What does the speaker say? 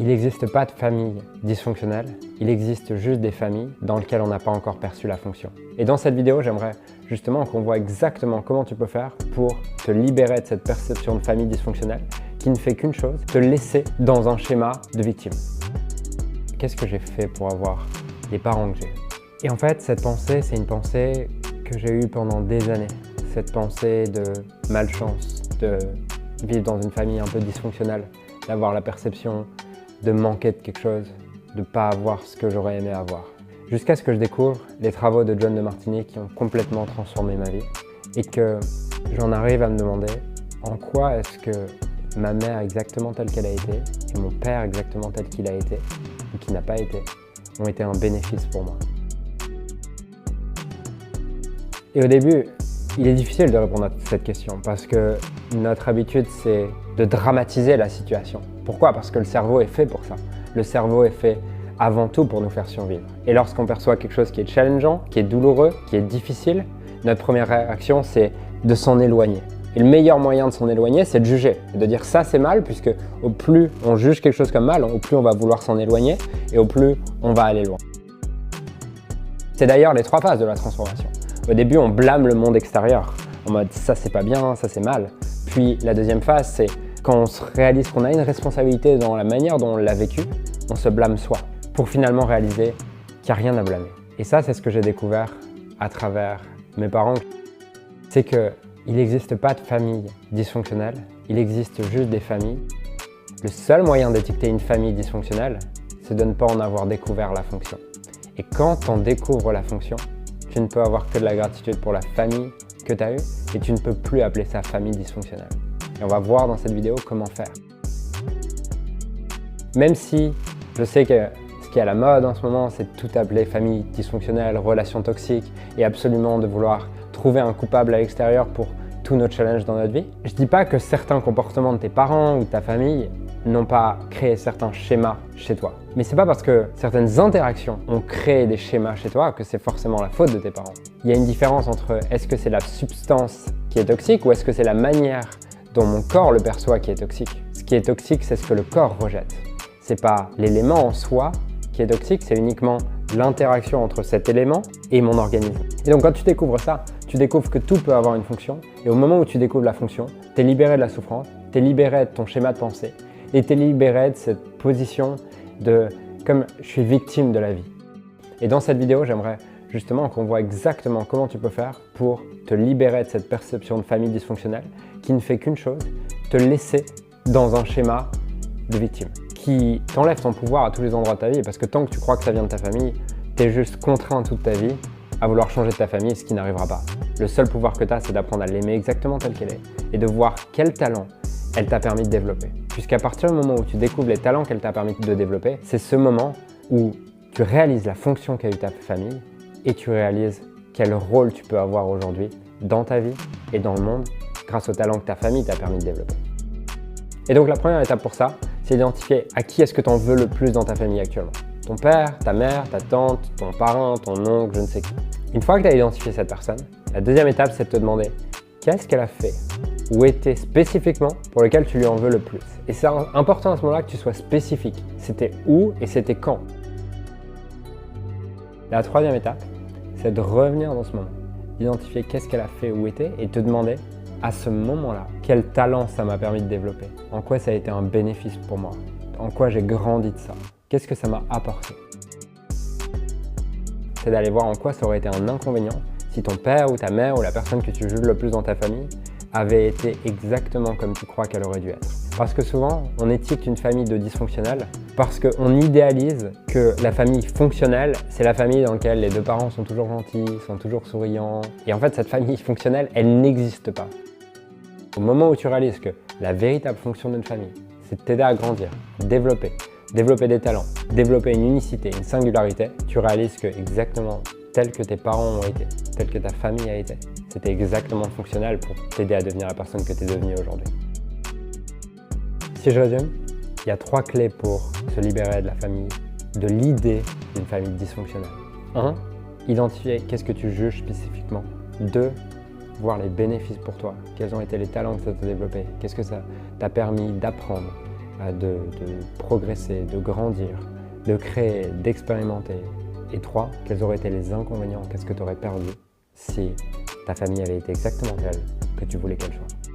Il n'existe pas de famille dysfonctionnelle, il existe juste des familles dans lesquelles on n'a pas encore perçu la fonction. Et dans cette vidéo, j'aimerais justement qu'on voit exactement comment tu peux faire pour te libérer de cette perception de famille dysfonctionnelle qui ne fait qu'une chose, te laisser dans un schéma de victime. Qu'est-ce que j'ai fait pour avoir les parents que j'ai? Et en fait, cette pensée, c'est une pensée que j'ai eue pendant des années. Cette pensée de malchance, de vivre dans une famille un peu dysfonctionnelle, d'avoir la perception de manquer de quelque chose, de ne pas avoir ce que j'aurais aimé avoir. Jusqu'à ce que je découvre les travaux de John Demartini qui ont complètement transformé ma vie et que j'en arrive à me demander en quoi est-ce que ma mère exactement telle qu'elle a été et mon père exactement tel qu'il a été ou qui n'a pas été ont été un bénéfice pour moi. Et au début, il est difficile de répondre à cette question parce que notre habitude, c'est de dramatiser la situation. Pourquoi? Parce que le cerveau est fait pour ça. Le cerveau est fait avant tout pour nous faire survivre. Et lorsqu'on perçoit quelque chose qui est challengeant, qui est douloureux, qui est difficile, notre première réaction, c'est de s'en éloigner. Et le meilleur moyen de s'en éloigner, c'est de juger, de dire ça c'est mal, puisque au plus on juge quelque chose comme mal, au plus on va vouloir s'en éloigner et au plus on va aller loin. C'est d'ailleurs les trois phases de la transformation. Au début, on blâme le monde extérieur, en mode ça c'est pas bien, ça c'est mal. Puis la deuxième phase, c'est quand on se réalise qu'on a une responsabilité dans la manière dont on l'a vécu, on se blâme soi, pour finalement réaliser qu'il n'y a rien à blâmer. Et ça, c'est ce que j'ai découvert à travers mes parents. C'est qu'il n'existe pas de famille dysfonctionnelle, il existe juste des familles. Le seul moyen d'étiqueter une famille dysfonctionnelle, c'est de ne pas en avoir découvert la fonction. Et quand on découvre la fonction, tu ne peux avoir que de la gratitude pour la famille que tu as eue et tu ne peux plus appeler ça famille dysfonctionnelle. Et on va voir dans cette vidéo comment faire. Même si je sais que ce qui est à la mode en ce moment, c'est de tout appeler famille dysfonctionnelle, relation toxique et absolument de vouloir trouver un coupable à l'extérieur pour tous nos challenges dans notre vie. Je ne dis pas que certains comportements de tes parents ou de ta famille n'ont pas créé certains schémas chez toi. Mais c'est pas parce que certaines interactions ont créé des schémas chez toi que c'est forcément la faute de tes parents. Il y a une différence entre est-ce que c'est la substance qui est toxique ou est-ce que c'est la manière dont mon corps le perçoit qui est toxique. Ce qui est toxique, c'est ce que le corps rejette. C'est pas l'élément en soi qui est toxique, c'est uniquement l'interaction entre cet élément et mon organisme. Et donc quand tu découvres ça, tu découvres que tout peut avoir une fonction et au moment où tu découvres la fonction, tu es libéré de la souffrance, tu es libéré de ton schéma de pensée et tu es libéré de cette position de comme je suis victime de la vie. Et dans cette vidéo, j'aimerais justement qu'on voit exactement comment tu peux faire pour te libérer de cette perception de famille dysfonctionnelle qui ne fait qu'une chose, te laisser dans un schéma de victime qui t'enlève ton pouvoir à tous les endroits de ta vie parce que tant que tu crois que ça vient de ta famille, tu es juste contraint toute ta vie à vouloir changer de ta famille, ce qui n'arrivera pas. Le seul pouvoir que tu as, c'est d'apprendre à l'aimer exactement telle qu'elle est et de voir quel talent elle t'a permis de développer. Puisqu'à partir du moment où tu découvres les talents qu'elle t'a permis de développer, c'est ce moment où tu réalises la fonction qu'a eu ta famille et tu réalises quel rôle tu peux avoir aujourd'hui dans ta vie et dans le monde grâce au talent que ta famille t'a permis de développer. Et donc la première étape pour ça, c'est d'identifier à qui est-ce que tu en veux le plus dans ta famille actuellement. Ton père, ta mère, ta tante, ton parrain, ton oncle, je ne sais qui. Une fois que tu as identifié cette personne, la deuxième étape, c'est de te demander qu'est-ce qu'elle a fait ou était spécifiquement pour lequel tu lui en veux le plus. Et c'est important à ce moment-là que tu sois spécifique. C'était où et c'était quand. La troisième étape, c'est de revenir dans ce moment, identifier qu'est-ce qu'elle a fait ou était et te demander à ce moment-là quel talent ça m'a permis de développer, en quoi ça a été un bénéfice pour moi, en quoi j'ai grandi de ça, qu'est-ce que ça m'a apporté. C'est d'aller voir en quoi ça aurait été un inconvénient si ton père ou ta mère ou la personne que tu juges le plus dans ta famille avait été exactement comme tu crois qu'elle aurait dû être. Parce que souvent, on étiquette une famille de dysfonctionnelle parce qu'on idéalise que la famille fonctionnelle, c'est la famille dans laquelle les deux parents sont toujours gentils, sont toujours souriants. Et en fait, cette famille fonctionnelle, elle n'existe pas. Au moment où tu réalises que la véritable fonction d'une famille, c'est de t'aider à grandir, développer des talents, développer une unicité, une singularité, tu réalises que exactement tel que tes parents ont été, tel que ta famille a été, c'était exactement fonctionnel pour t'aider à devenir la personne que tu es devenue aujourd'hui. Si je résume, il y a 3 clés pour se libérer de la famille, de l'idée d'une famille dysfonctionnelle. 1. Identifier qu'est-ce que tu juges spécifiquement. 2. Voir les bénéfices pour toi. Quels ont été les talents que ça t'a développé. Qu'est-ce que ça t'a permis d'apprendre. de progresser, de grandir, de créer, d'expérimenter? Et 3, quels auraient été les inconvénients? Qu'est-ce que tu aurais perdu si ta famille avait été exactement telle que tu voulais qu'elle soit?